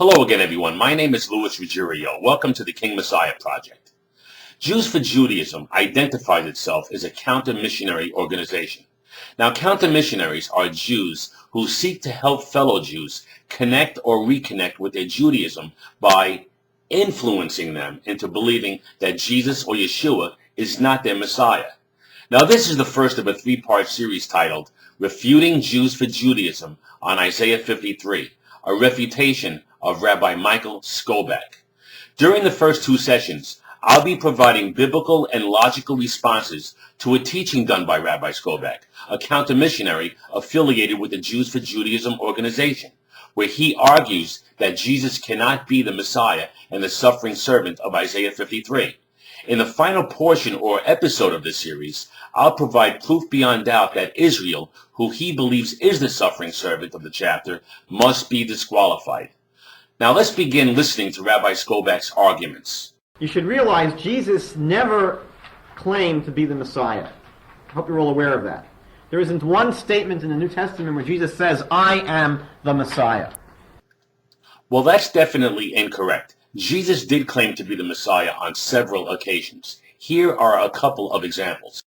Hello again, everyone. My name is Louis Ruggiero. Welcome to the King Messiah Project. Jews for Judaism identifies itself as a counter-missionary organization. Now, counter-missionaries are Jews who seek to help fellow Jews connect or reconnect with their Judaism by influencing them into believing that Jesus or Yeshua is not their Messiah. Now, this is the first of a three-part series titled Refuting Jews for Judaism on Isaiah 53, a refutation of Rabbi Michael Skobac. During the first two sessions, I'll be providing biblical and logical responses to a teaching done by Rabbi Skobac, a counter-missionary affiliated with the Jews for Judaism organization, where he argues that Jesus cannot be the Messiah and the suffering servant of Isaiah 53. In the final portion or episode of this series, I'll provide proof beyond doubt that Israel, who he believes is the suffering servant of the chapter, must be disqualified. Now let's begin listening to Rabbi Skobac's arguments. You should realize Jesus never claimed to be the Messiah. I hope you're all aware of that. There isn't one statement in the New Testament where Jesus says, I am the Messiah. Well, that's definitely incorrect. Jesus did claim to be the Messiah on several occasions. Here are a couple of examples.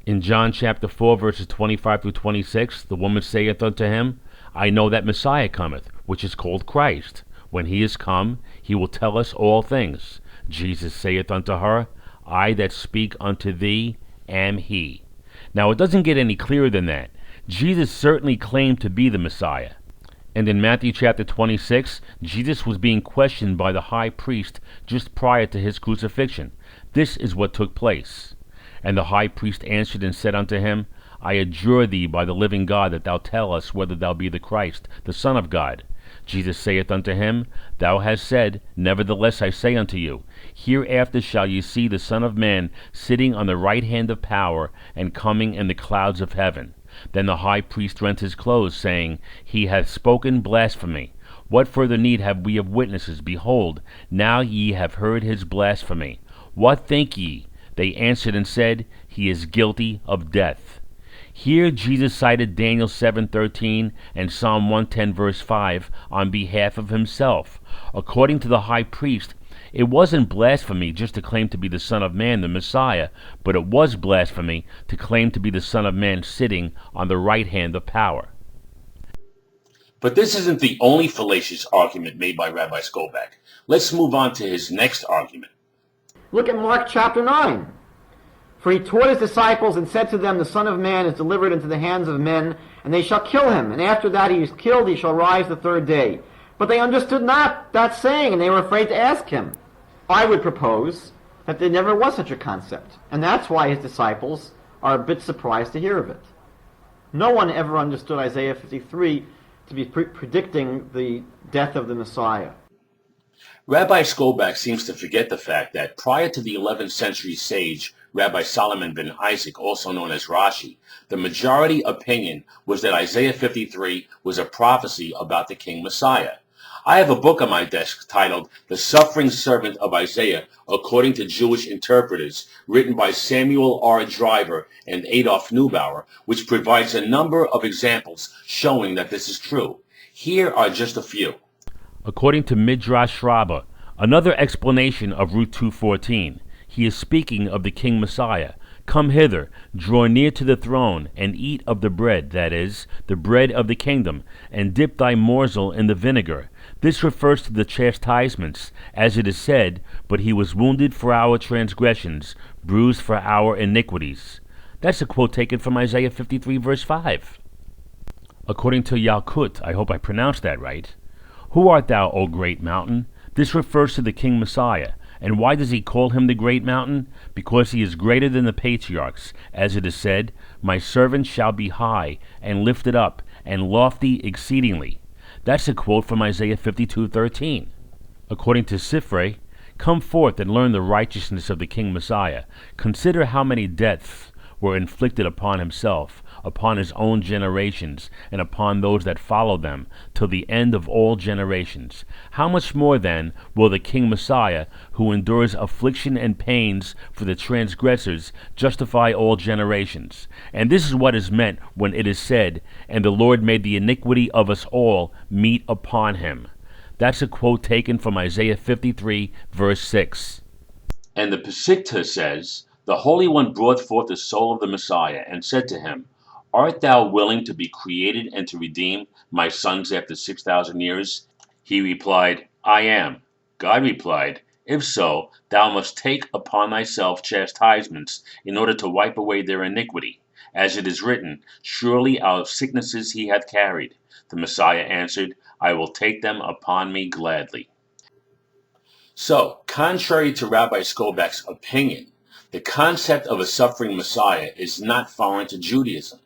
In John chapter 4, verses 25 through 26, the woman saith unto him, I know that Messiah cometh, which is called Christ. When he is come, he will tell us all things. Jesus saith unto her, I that speak unto thee am he. Now it doesn't get any clearer than that. Jesus certainly claimed to be the Messiah. And in Matthew chapter 26, Jesus was being questioned by the high priest just prior to his crucifixion. This is what took place. And the high priest answered and said unto him, I adjure thee by the living God that thou tell us whether thou be the Christ, the Son of God. Jesus saith unto him, Thou hast said, Nevertheless I say unto you, Hereafter shall ye see the Son of Man sitting on the right hand of power, and coming in the clouds of heaven. Then the high priest rent his clothes, saying, He hath spoken blasphemy. What further need have we of witnesses? Behold, now ye have heard his blasphemy. What think ye? They answered and said, He is guilty of death. Here Jesus cited Daniel 7:13 and Psalm 110 verse 5 on behalf of himself. According to the high priest, it wasn't blasphemy just to claim to be the Son of Man, the Messiah, but it was blasphemy to claim to be the Son of Man sitting on the right hand of power. But this isn't the only fallacious argument made by Rabbi Skobac. Let's move on to his next argument. Look at Mark chapter 9. For he taught his disciples and said to them, The Son of Man is delivered into the hands of men, and they shall kill him. And after that he is killed, he shall rise the third day. But they understood not that saying, and they were afraid to ask him. I would propose that there never was such a concept. And that's why his disciples are a bit surprised to hear of it. No one ever understood Isaiah 53 to be predicting the death of the Messiah. Rabbi Skobac seems to forget the fact that prior to the 11th century sage, Rabbi Solomon ben Isaac, also known as Rashi, the majority opinion was that Isaiah 53 was a prophecy about the King Messiah. I have a book on my desk titled The Suffering Servant of Isaiah According to Jewish Interpreters, written by Samuel R. Driver and Adolf Neubauer, which provides a number of examples showing that this is true. Here are just a few. According to Midrash Rabbah, another explanation of Ruth 2:14, he is speaking of the King Messiah. Come hither, draw near to the throne, and eat of the bread, that is, the bread of the kingdom, and dip thy morsel in the vinegar. This refers to the chastisements, as it is said, But he was wounded for our transgressions, bruised for our iniquities. That's a quote taken from Isaiah 53 verse 5. According to Yalkut, I hope I pronounced that right, Who art thou, O great mountain? This refers to the King Messiah. And why does he call him the great mountain? Because he is greater than the patriarchs. As it is said, My servant shall be high, and lifted up, and lofty exceedingly. That's a quote from Isaiah 52:13. According to Sifrei, Come forth and learn the righteousness of the King Messiah. Consider how many deaths were inflicted upon himself, upon his own generations, and upon those that follow them, till the end of all generations. How much more then will the King Messiah, who endures affliction and pains for the transgressors, justify all generations? And this is what is meant when it is said, And the Lord made the iniquity of us all meet upon him. That's a quote taken from Isaiah 53, verse 6. And the Pesikta says, the Holy One brought forth the soul of the Messiah, and said to him, Art thou willing to be created and to redeem my sons after 6,000 years? He replied, I am. God replied, If so, thou must take upon thyself chastisements in order to wipe away their iniquity. As it is written, Surely our sicknesses he hath carried. The Messiah answered, I will take them upon me gladly. So, contrary to Rabbi Skobac's opinion, the concept of a suffering Messiah is not foreign to Judaism.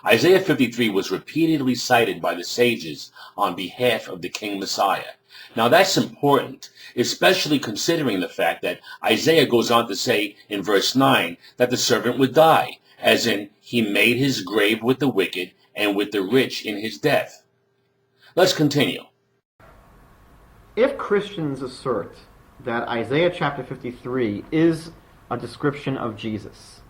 Isaiah 53 was repeatedly cited by the sages on behalf of the King Messiah. Now that's important, especially considering the fact that Isaiah goes on to say in verse 9 that the servant would die, as in, he made his grave with the wicked and with the rich in his death. Let's continue. If Christians assert that Isaiah chapter 53 is a description of Jesus,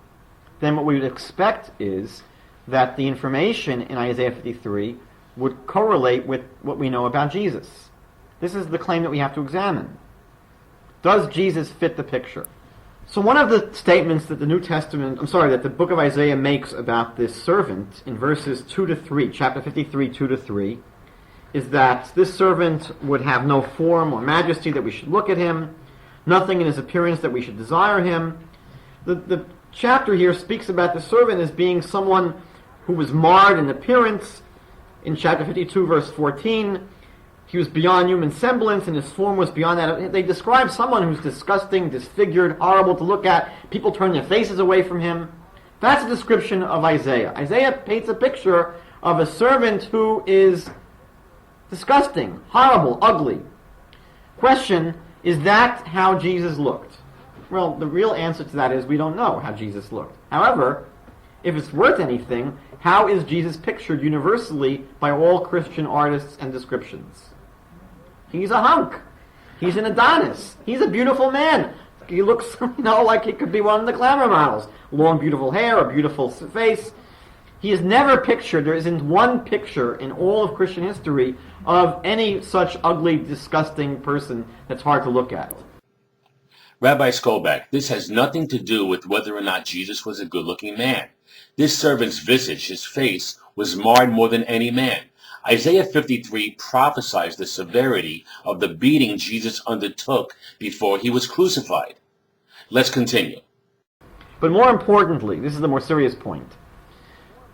then what we would expect is that the information in Isaiah 53 would correlate with what we know about Jesus. This is the claim that we have to examine. Does Jesus fit the picture? So one of the statements that that the book of Isaiah makes about this servant in verses 2 to 3, chapter 53, 2 to 3, is that this servant would have no form or majesty that we should look at him, nothing in his appearance that we should desire him. The chapter here speaks about the servant as being someone who was marred in appearance. In chapter 52, verse 14, he was beyond human semblance, and his form was beyond that. They describe someone who's disgusting, disfigured, horrible to look at. People turn their faces away from him. That's a description of Isaiah. Isaiah paints a picture of a servant who is disgusting, horrible, ugly. Question, is that how Jesus looked? Well, the real answer to that is we don't know how Jesus looked. However, if it's worth anything, how is Jesus pictured universally by all Christian artists and descriptions? He's a hunk. He's an Adonis. He's a beautiful man. He looks, like he could be one of the glamour models. Long, beautiful hair, a beautiful face. He is never pictured. There isn't one picture in all of Christian history of any such ugly, disgusting person that's hard to look at. Rabbi Skobac, this has nothing to do with whether or not Jesus was a good-looking man. This servant's visage, his face, was marred more than any man. Isaiah 53 prophesies the severity of the beating Jesus undertook before he was crucified. Let's continue. But more importantly, this is the more serious point.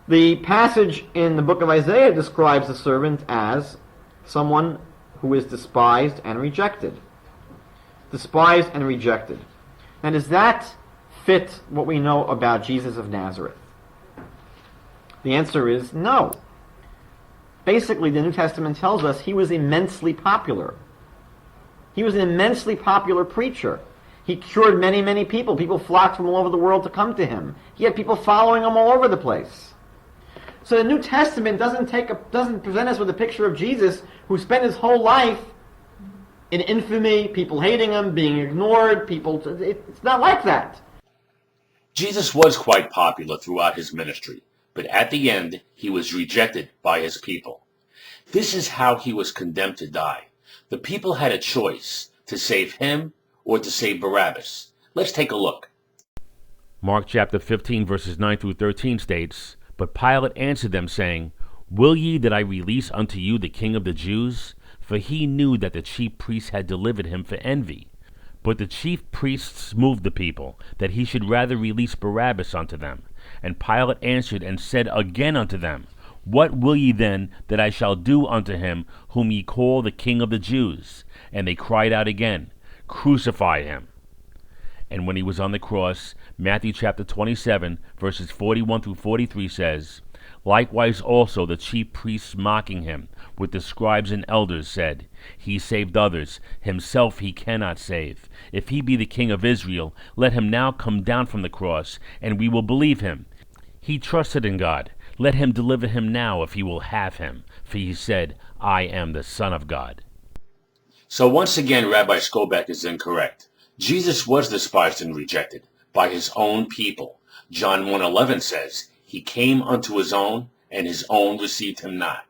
The passage in the book of Isaiah describes the servant as someone who is despised and rejected. Despised and rejected. And does that fit what we know about Jesus of Nazareth? The answer is no. Basically, the New Testament tells us he was immensely popular. He was an immensely popular preacher. He cured many, many people. People flocked from all over the world to come to him. He had people following him all over the place. So the New Testament doesn't present us with a picture of Jesus who spent his whole life in infamy, people hating him, being ignored, it's not like that. Jesus was quite popular throughout his ministry, but at the end, he was rejected by his people. This is how he was condemned to die. The people had a choice to save him or to save Barabbas. Let's take a look. Mark chapter 15, verses 9 through 13 states, But Pilate answered them, saying, Will ye that I release unto you the King of the Jews? For he knew that the chief priests had delivered him for envy. But the chief priests moved the people, that he should rather release Barabbas unto them. And Pilate answered and said again unto them, What will ye then that I shall do unto him whom ye call the King of the Jews? And they cried out again, Crucify him. And when he was on the cross, Matthew chapter 27, verses 41 through 43 says, Likewise also the chief priests mocking him, with the scribes and elders, said, He saved others, himself he cannot save. If he be the King of Israel, let him now come down from the cross, and we will believe him. He trusted in God. Let him deliver him now, if he will have him. For he said, I am the Son of God. So once again, Rabbi Skobac is incorrect. Jesus was despised and rejected by his own people. John 1:11 says, He came unto his own, and his own received him not.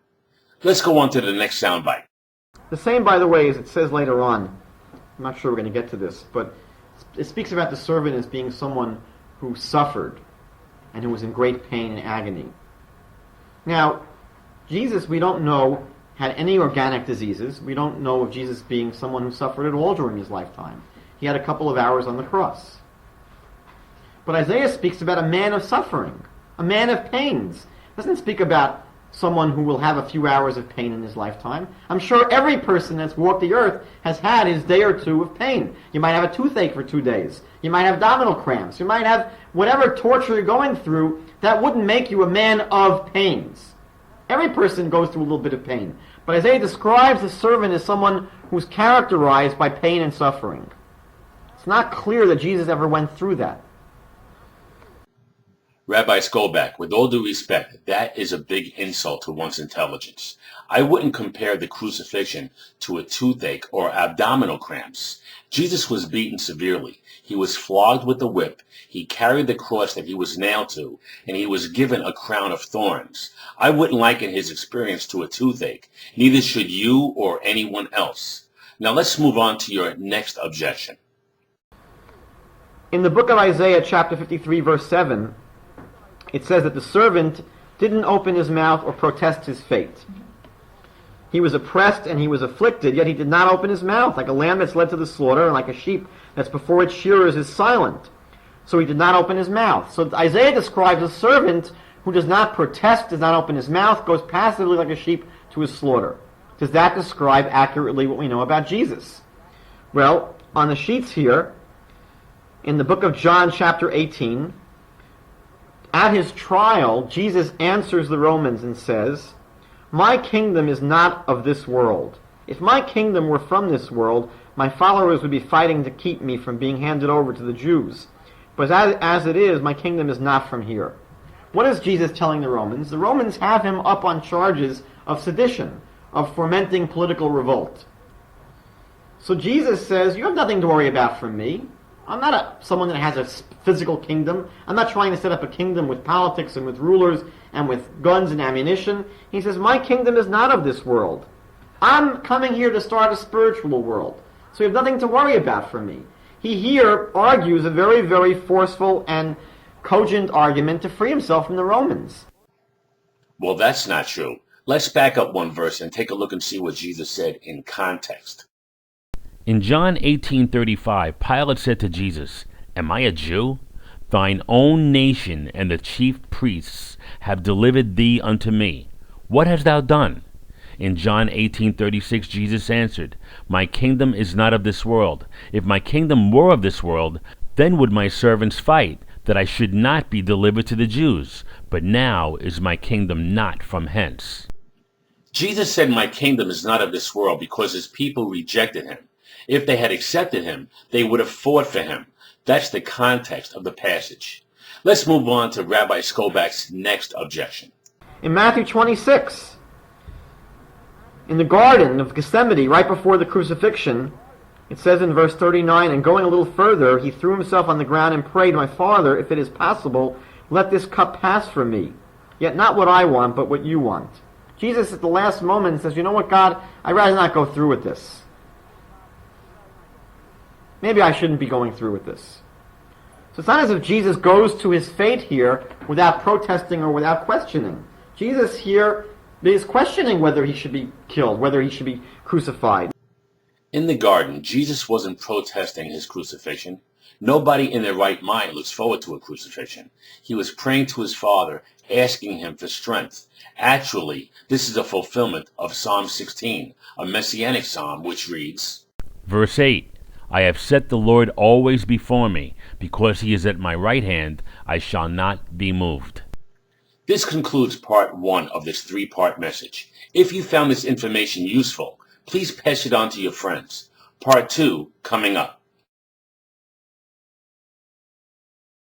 Let's go on to the next soundbite. The same, by the way, as it says later on. I'm not sure we're going to get to this, but it speaks about the servant as being someone who suffered and who was in great pain and agony. Now, Jesus, we don't know, had any organic diseases. We don't know of Jesus being someone who suffered at all during his lifetime. He had a couple of hours on the cross. But Isaiah speaks about a man of suffering, a man of pains. It doesn't speak about someone who will have a few hours of pain in his lifetime. I'm sure every person that's walked the earth has had his day or two of pain. You might have a toothache for 2 days. You might have abdominal cramps. You might have whatever torture you're going through. That wouldn't make you a man of pains. Every person goes through a little bit of pain. But Isaiah describes the servant as someone who's characterized by pain and suffering. It's not clear that Jesus ever went through that. Rabbi Skobac, with all due respect, that is a big insult to one's intelligence. I wouldn't compare the crucifixion to a toothache or abdominal cramps. Jesus was beaten severely. He was flogged with the whip. He carried the cross that he was nailed to, and he was given a crown of thorns. I wouldn't liken his experience to a toothache. Neither should you or anyone else. Now let's move on to your next objection. In the book of Isaiah, chapter 53, verse 7, it says that the servant didn't open his mouth or protest his fate. He was oppressed and he was afflicted, yet he did not open his mouth, like a lamb that's led to the slaughter, and like a sheep that's before its shearers is silent. So he did not open his mouth. So Isaiah describes a servant who does not protest, does not open his mouth, goes passively like a sheep to his slaughter. Does that describe accurately what we know about Jesus? Well, on the sheets here, in the book of John, chapter 18, at his trial, Jesus answers the Romans and says, "My kingdom is not of this world. If my kingdom were from this world, my followers would be fighting to keep me from being handed over to the Jews. But as it is, my kingdom is not from here." What is Jesus telling the Romans? The Romans have him up on charges of sedition, of fomenting political revolt. So Jesus says, you have nothing to worry about from me. I'm not someone that has a physical kingdom. I'm not trying to set up a kingdom with politics and with rulers and with guns and ammunition. He says, my kingdom is not of this world. I'm coming here to start a spiritual world. So you have nothing to worry about from me. He here argues a very, very forceful and cogent argument to free himself from the Romans. Well, that's not true. Let's back up one verse and take a look and see what Jesus said in context. In John 18:35, Pilate said to Jesus, "Am I a Jew? Thine own nation and the chief priests have delivered thee unto me. What hast thou done?" In John 18:36, Jesus answered, "My kingdom is not of this world. If my kingdom were of this world, then would my servants fight, that I should not be delivered to the Jews. But now is my kingdom not from hence." Jesus said, my kingdom is not of this world because his people rejected him. If they had accepted him, they would have fought for him. That's the context of the passage. Let's move on to Rabbi Skobac's next objection. In Matthew 26, in the Garden of Gethsemane, right before the crucifixion, it says in verse 39, "And going a little further, he threw himself on the ground and prayed, 'My Father, if it is possible, let this cup pass from me. Yet not what I want, but what you want.'" Jesus at the last moment says, "You know what, God? I'd rather not go through with this. Maybe I shouldn't be going through with this." So it's not as if Jesus goes to his fate here without protesting or without questioning. Jesus here is questioning whether he should be killed, whether he should be crucified. In the garden, Jesus wasn't protesting his crucifixion. Nobody in their right mind looks forward to a crucifixion. He was praying to his Father, asking him for strength. Actually, this is a fulfillment of Psalm 16, a messianic psalm which reads, Verse 8, "I have set the Lord always before me. Because he is at my right hand, I shall not be moved." This concludes part 1 of this 3-part message. If you found this information useful, please pass it on to your friends. Part 2 coming up.